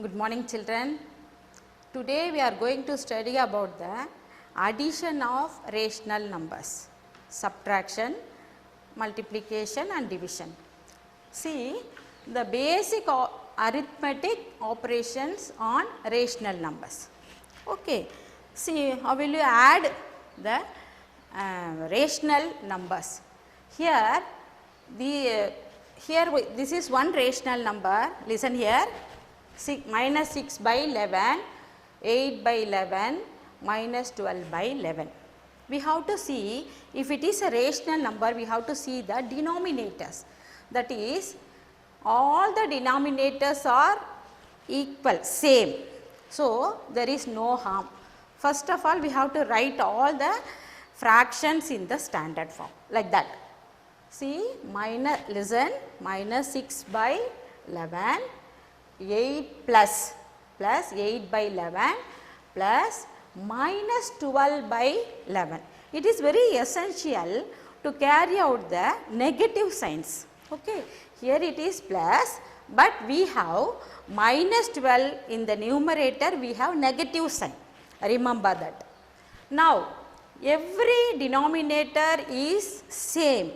Good morning children. Today we are going to study about the addition of rational numbers, subtraction, multiplication and division. See the basic arithmetic operations on rational numbers. Okay. See how will you add the rational numbers. Here this is one rational number. Listen here, minus 6 by 11, 8 by 11, minus 12 by 11. We have to see if it is a rational number, we have to see the denominators. That is, all the denominators are equal, same. So, there is no harm. First of all, we have to write all the fractions in the standard form like that. See, listen, minus 6 by 11, 8 plus 8 by 11 plus minus 12 by 11. It is very essential to carry out the negative signs. Okay. Here it is plus, but we have minus 12 in the numerator, we have negative sign. Remember that. Now, every denominator is same.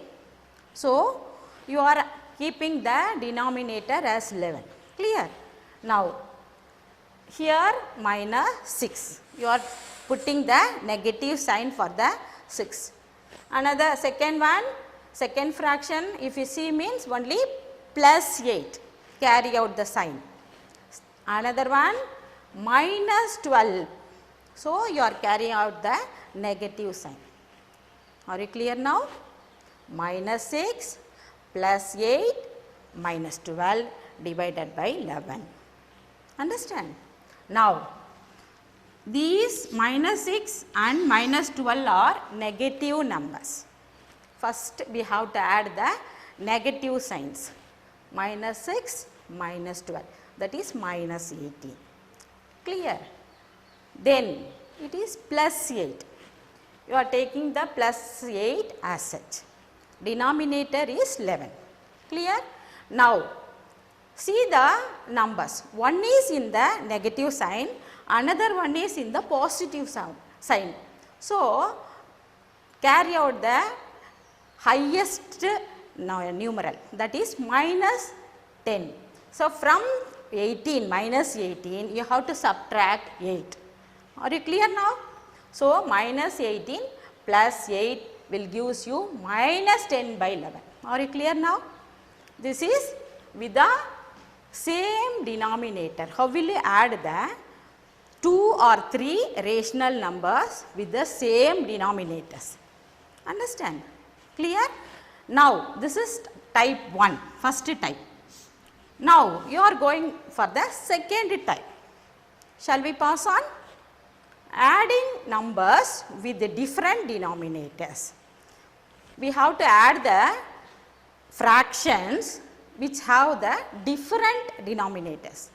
So, you are keeping the denominator as 11. Clear? Now, here minus 6. You are putting the negative sign for the 6. Another second one, second fraction, if you see means only plus 8. Carry out the sign. Another one minus 12. So, you are carrying out the negative sign. Are you clear now? Minus 6 plus 8 minus 12 divided by 11. Understand? Now, these minus 6 and minus 12 are negative numbers. First, we have to add the negative signs. Minus 6, minus 12, that is minus 18. Clear? Then, it is plus 8. You are taking the plus 8 as such. Denominator is 11. Clear? Now, see the numbers. One is in the negative sign, another one is in the positive sign. So, carry out the highest numeral, that is minus 10. So, from 18, minus 18, you have to subtract 8. Are you clear now? So, minus 18 plus 8 will gives you minus 10 by 11. Are you clear now? This is with the same denominator. How will you add the 2 or 3 rational numbers with the same denominators? Understand? Clear? Now, this is type 1, first type. Now, you are going for the second type. Shall we pass on? Adding numbers with the different denominators. We have to add the fractions which have the different denominators.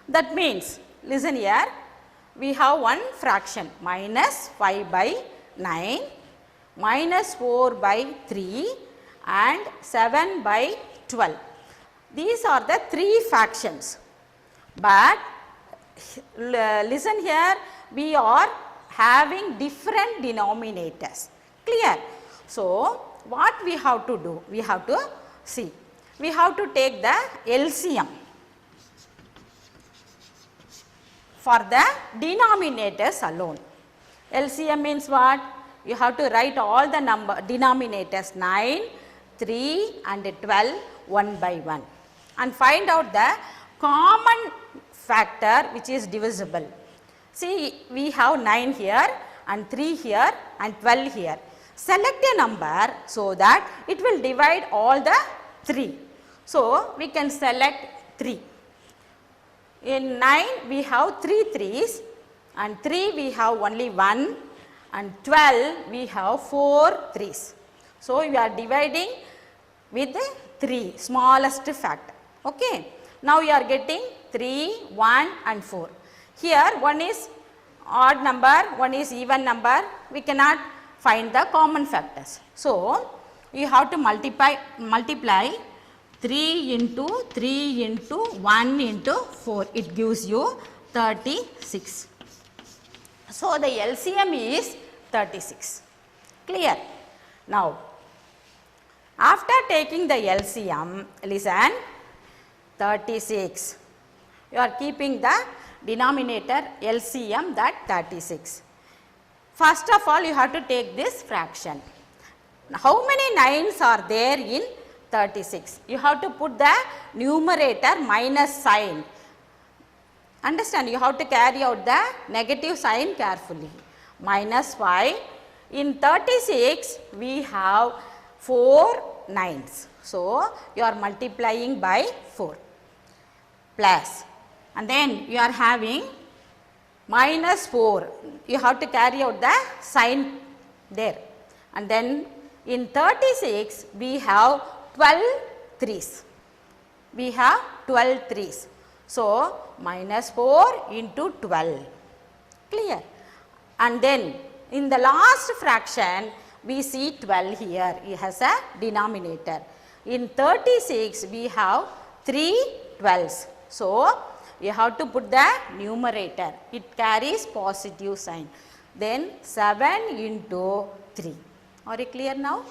That means, listen here, we have one fraction minus 5 by 9, minus 4 by 3 and 7 by 12. These are the 3 fractions. But listen here, we are having different denominators. Clear? So, what we have to do? We have to see. We have to take the LCM for the denominators alone. LCM means what? You have to write all the denominators 9, 3 and 12 one by one and find out the common factor which is divisible. See, we have 9 here and 3 here and 12 here. Select a number so that it will divide all the 3. So, we can select 3. In 9 we have 3 3's and 3 we have only 1 and 12 we have 4 3's. So, we are dividing with 3 smallest factor. Okay. Now, you are getting 3, 1 and 4. Here one is odd number, one is even number, we cannot find the common factors. So, you have to multiply 3 into 3 into 1 into 4, it gives you 36. So, the LCM is 36. Clear? Now, after taking the LCM, listen, 36, you are keeping the denominator LCM, that 36. First of all, you have to take this fraction. How many 9s are there in 36? You have to put the numerator minus sign. Understand, you have to carry out the negative sign carefully. Minus 5. In 36, we have 4 9s. So, you are multiplying by 4 plus, and then you are having minus 4. You have to carry out the sign there, and then in 36, we have 12 3s. We have 12 3s. So, minus 4 into 12, clear. And then in the last fraction, we see 12 here, it has a denominator. In 36, we have 3 12s. So, you have to put the numerator, it carries positive sign. Then 7 into 3. Are you clear now?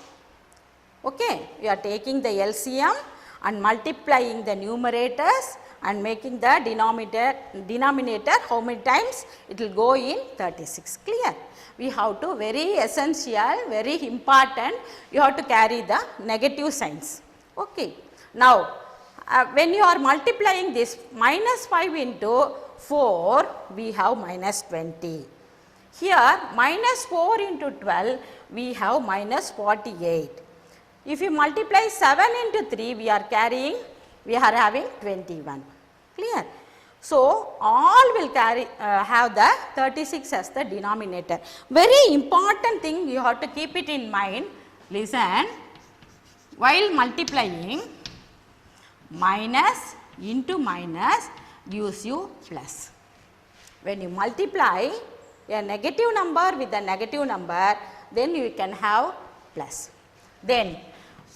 Okay, you are taking the LCM and multiplying the numerators and making the denominator how many times it will go in 36. Clear? We have to, very essential, very important, you have to carry the negative signs. Okay. Now, when you are multiplying this minus 5 into 4, we have minus 20. Here minus 4 into 12, we have minus 48. If you multiply 7 into 3, we are having 21. Clear? So, all will have the 36 as the denominator. Very important thing, you have to keep it in mind. Listen, while multiplying, minus into minus gives you plus. When you multiply a negative number with a negative number, then you can have plus. Then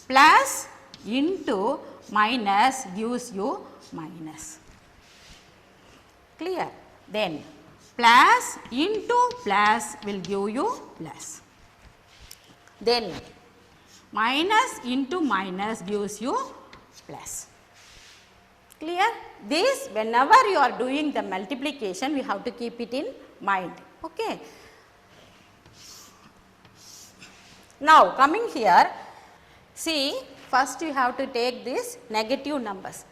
plus into minus gives you minus. Clear? Then plus into plus will give you plus. Then minus into minus gives you plus. Clear? This, whenever you are doing the multiplication, we have to keep it in mind. Okay. Now, coming here, see, first you have to take these negative numbers.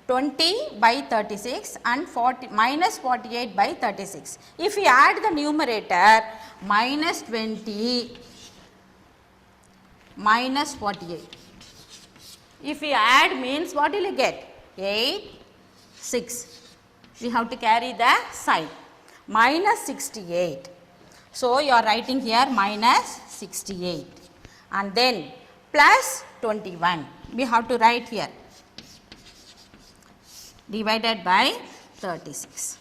20 by 36 and minus 48 by 36. If we add the numerator, minus 20 minus 48. If we add means, what will you get? 8, 6. We have to carry the sign. Minus 68. So, you are writing here minus 68. And then plus 21. We have to write here. Divided by 36.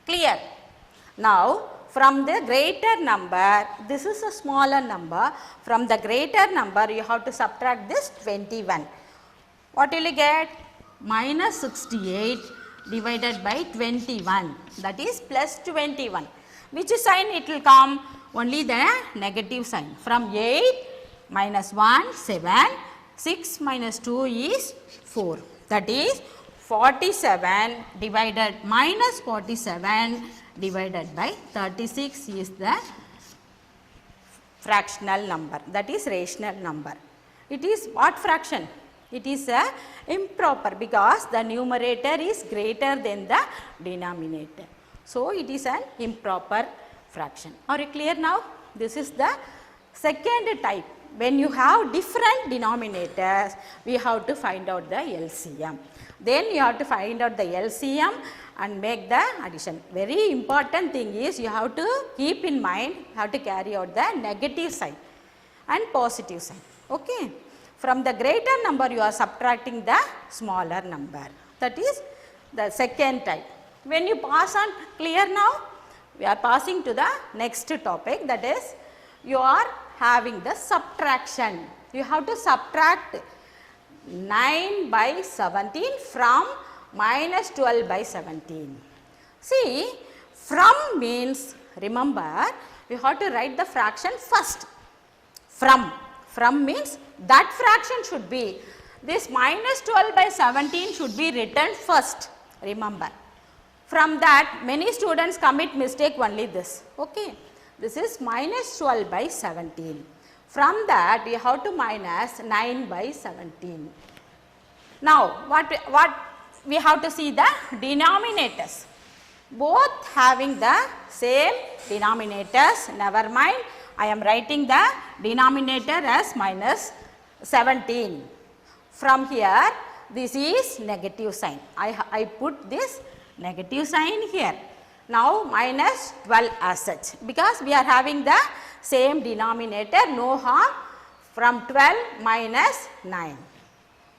Clear? Now, from the greater number, this is a smaller number. From the greater number, you have to subtract this 21. What will you get? Minus 68 divided by 21, that is plus 21. Which sign it will come? Only the negative sign. From 8 minus 1, 7, 6 minus 2 is 4. That is 47 divided minus 47 divided by 36 is the fractional number, that is rational number. It is what fraction? It is a improper because the numerator is greater than the denominator. So, it is an improper fraction. Are you clear now? This is the second type. When you have different denominators, we have to find out the LCM. Then you have to find out the LCM and make the addition. Very important thing is you have to keep in mind, have to carry out the negative sign and positive sign. Okay. From the greater number you are subtracting the smaller number. That is the second type. When you pass on, clear now? We are passing to the next topic, that is you are having the subtraction. You have to subtract 9 by 17 from minus 12 by 17. See, from means, remember, we have to write the fraction first. From means that fraction should be, this minus 12 by 17 should be written first, remember. From that, many students commit mistake only this, okay. This is minus 12 by 17. From that, we have to minus 9 by 17. Now, what we have to see the denominators. Both having the same denominators, never mind, I am writing the denominator as minus 17. From here, this is negative sign. I put this negative sign here. Now, minus 12 as such, because we are having the same denominator, no harm. From 12 minus 9.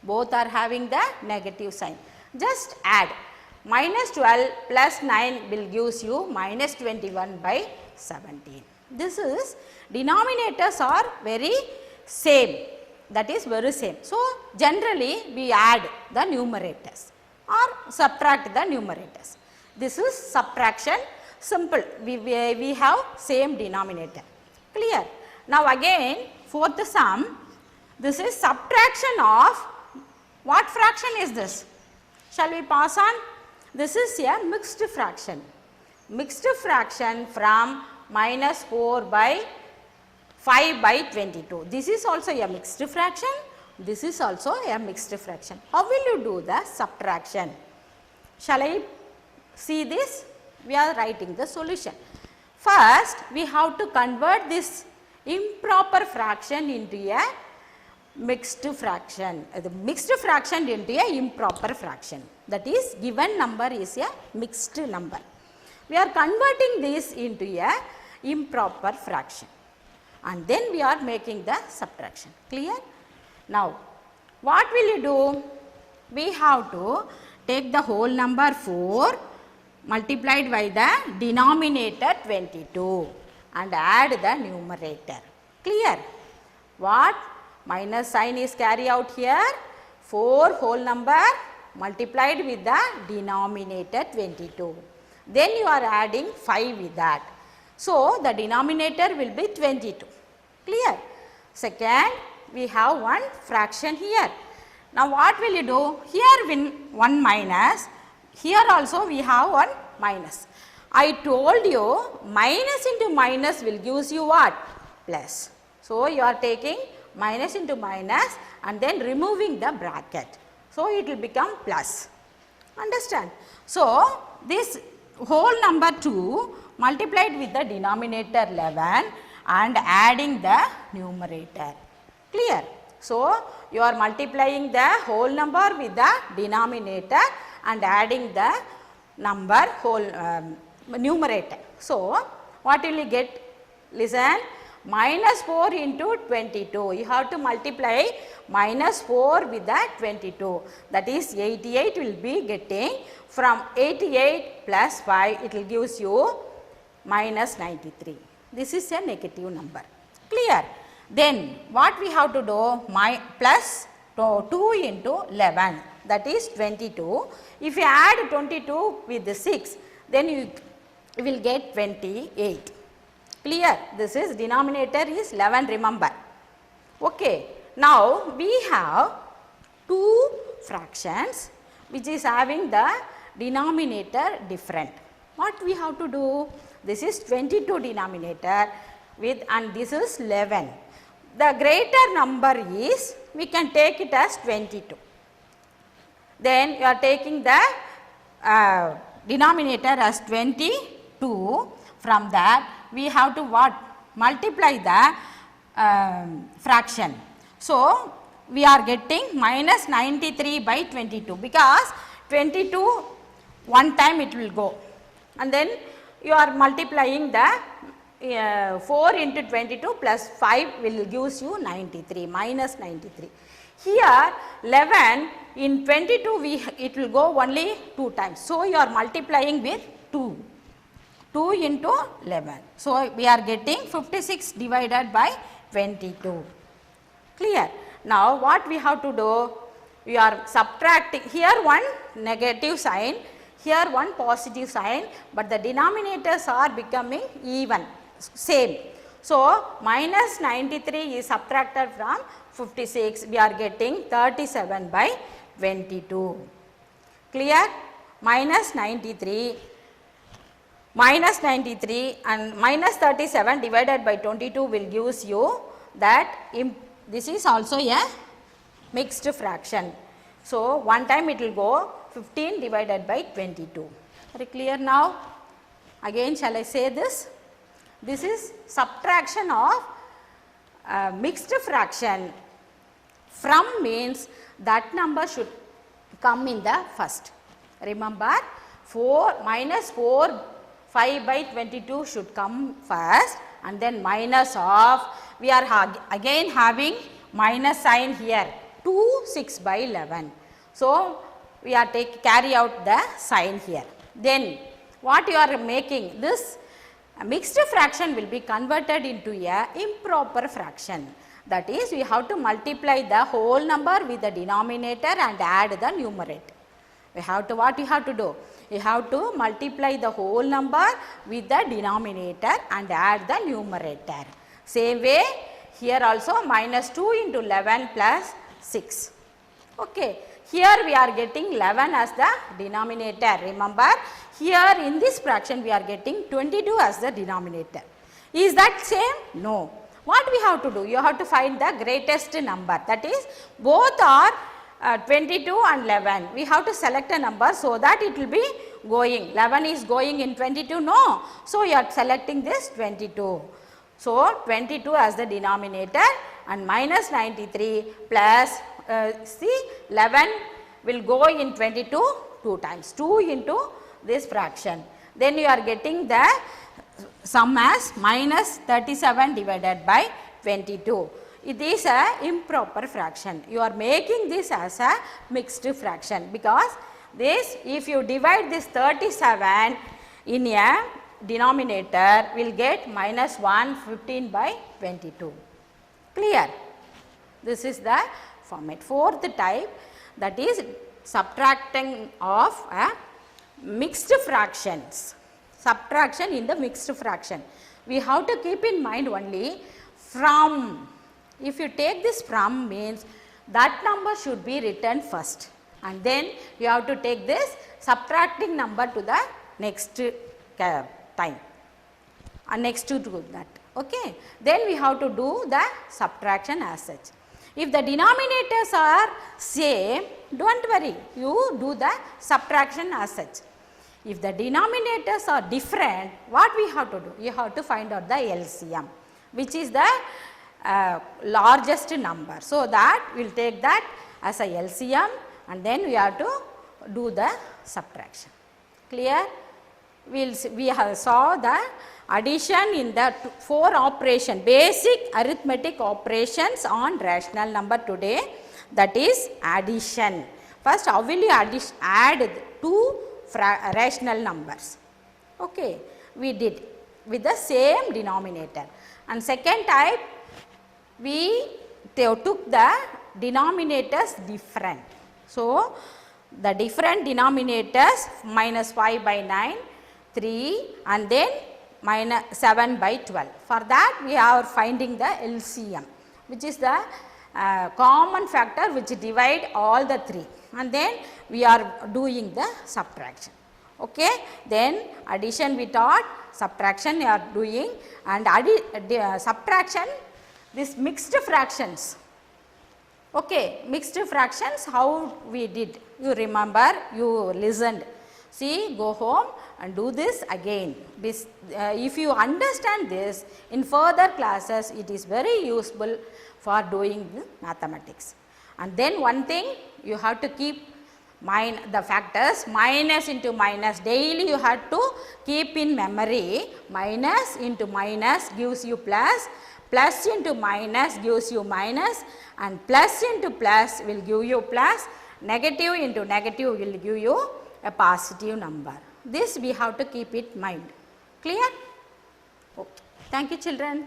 Both are having the negative sign. Just add. Minus 12 plus 9 will gives you minus 21 by 17. This is, denominators are very same, that is very same. So, generally we add the numerators or subtract the numerators. This is subtraction, simple, we have same denominator, clear. Now again, fourth sum, this is subtraction of, what fraction is this? Shall we pass on? This is a mixed fraction. Mixed fraction from minus 4 by 5 by 22. This is also a mixed fraction. This is also a mixed fraction. How will you do the subtraction? Shall I see this? We are writing the solution. First, we have to convert this improper fraction into a mixed fraction. The mixed fraction into a improper fraction. That is, given number is a mixed number. We are converting this into a improper fraction, and then we are making the subtraction, clear. Now, what will you do? We have to take the whole number 4 multiplied by the denominator 22 and add the numerator, clear. What? Minus sign is carried out here, 4 whole number multiplied with the denominator 22. Then you are adding 5 with that. So, the denominator will be 22, clear. Second, we have one fraction here. Now, what will you do? Here when 1 minus, here also we have 1 minus. I told you minus into minus will gives you what? Plus. So, you are taking minus into minus and then removing the bracket. So, it will become plus. Understand? So, this whole number 2 multiplied with the denominator 11 and adding the numerator. Clear? So, you are multiplying the whole number with the denominator and adding the number whole numerator. So, what will you get? Listen, minus 4 into 22. You have to multiply minus 4 with the 22. That is 88 will be getting. From 88 plus 5, it will gives you minus 93. This is a negative number. Clear? Then what we have to do? Plus 2 into 11, that is 22. If you add 22 with the 6, then you will get 28. Clear? This is denominator is 11, remember. Okay. Now, we have two fractions which is having the denominator different. What we have to do? This is 22 denominator with, and this is 11. The greater number is, we can take it as 22. Then you are taking the denominator as 22. From that, we have to what? Multiply the fraction. So, we are getting minus 93 by 22, because 22 one time it will go, and then you are multiplying the 4 into 22 plus 5 will gives you 93, minus 93. Here 11 in 22 it will go only 2 times. So, you are multiplying with 2. 2 into 11. So, we are getting 56 divided by 22. Clear? Now, what we have to do? we are subtracting here one negative sign, here one positive sign, but the denominators are becoming even, same. So, minus 93 is subtracted from 56, we are getting 37 by 22. Clear? Minus 93 and minus 37 divided by 22 will gives you that this is also a mixed fraction. So, one time it will go 15 divided by 22. Very clear now? Again shall I say this? This is subtraction of mixed fraction. From means that number should come in the first. Remember, 5 by 22 should come first, and then minus of, we are again having minus sign here, 6 by 11. So, we are carry out the sign here. Then what you are making, this mixed fraction will be converted into a improper fraction. That is, we have to multiply the whole number with the denominator and add the numerator. We have to, what you have to do? You have to multiply the whole number with the denominator and add the numerator. Same way, here also minus 2 into 11 plus 6. Okay. Here we are getting 11 as the denominator. Remember, here in this fraction we are getting 22 as the denominator. Is that same? No. What we have to do? You have to find the greatest number. That is, both are 22 and 11. We have to select a number so that it will be going. 11 is going in 22, no. So, you are selecting this 22. So, 22 as the denominator and minus 93 plus see 11 will go in 22 2 times, 2 into this fraction. Then you are getting the sum as minus 37 divided by 22. It is a improper fraction. You are making this as a mixed fraction, because this, if you divide this 37 in a denominator, will get minus 115 by 22. Clear? This is the format. Fourth type, that is subtracting of mixed fractions. Subtraction in the mixed fraction. We have to keep in mind only from. If you take this from means that number should be written first, and then you have to take this subtracting number to the next time and next to do that. Okay. Then we have to do the subtraction as such. If the denominators are same, do not worry, you do the subtraction as such. If the denominators are different, what we have to do? You have to find out the LCM, which is the largest number. So, that we will take that as a LCM, and then we have to do the subtraction. Clear? We have saw the addition in the 4 operation, basic arithmetic operations on rational number today, that is addition. First, how will you add 2 rational numbers? Okay, we did with the same denominator. And second type, we took the denominators different. So, the different denominators minus 5 by 9, 3 and then minus 7 by 12. For that we are finding the LCM, which is the common factor which divide all the 3, and then we are doing the subtraction. Okay. Then addition we taught, subtraction we are doing, and subtraction, this mixed fractions. Okay, mixed fractions, how we did, you remember, you listened. See, go home and do this again. If you understand this, in further classes it is very useful for doing mathematics. And then one thing, you have to keep mind the factors, minus into minus, daily you have to keep in memory. Minus into minus gives you plus, plus into minus gives you minus, and plus into plus will give you plus, negative into negative will give you a positive number. This we have to keep it in mind. Clear? Okay. Thank you, children.